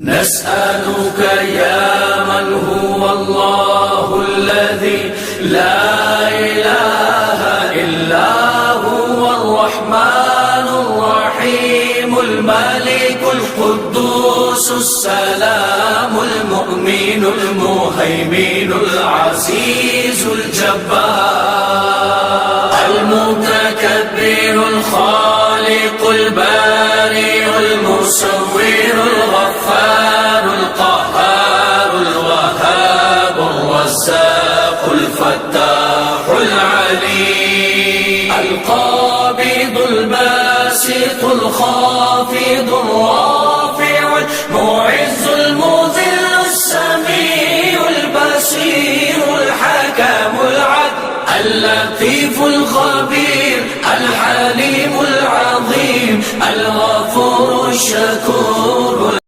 نسألك يا من هو الله الذي لا إله إلا هو الرحمن الرحيم الملك القدوس السلام المؤمن المهيمن العزيز الجبار المتكبر الخالق البارئ المصور الغفار القهار الوهاب الرزاق الفتاح العليم القابض الباسط الخافض الرافع المعز المذل السميع البصير الحكم العدل اللطيف الخبير الحليم العظيم الغفور الشكور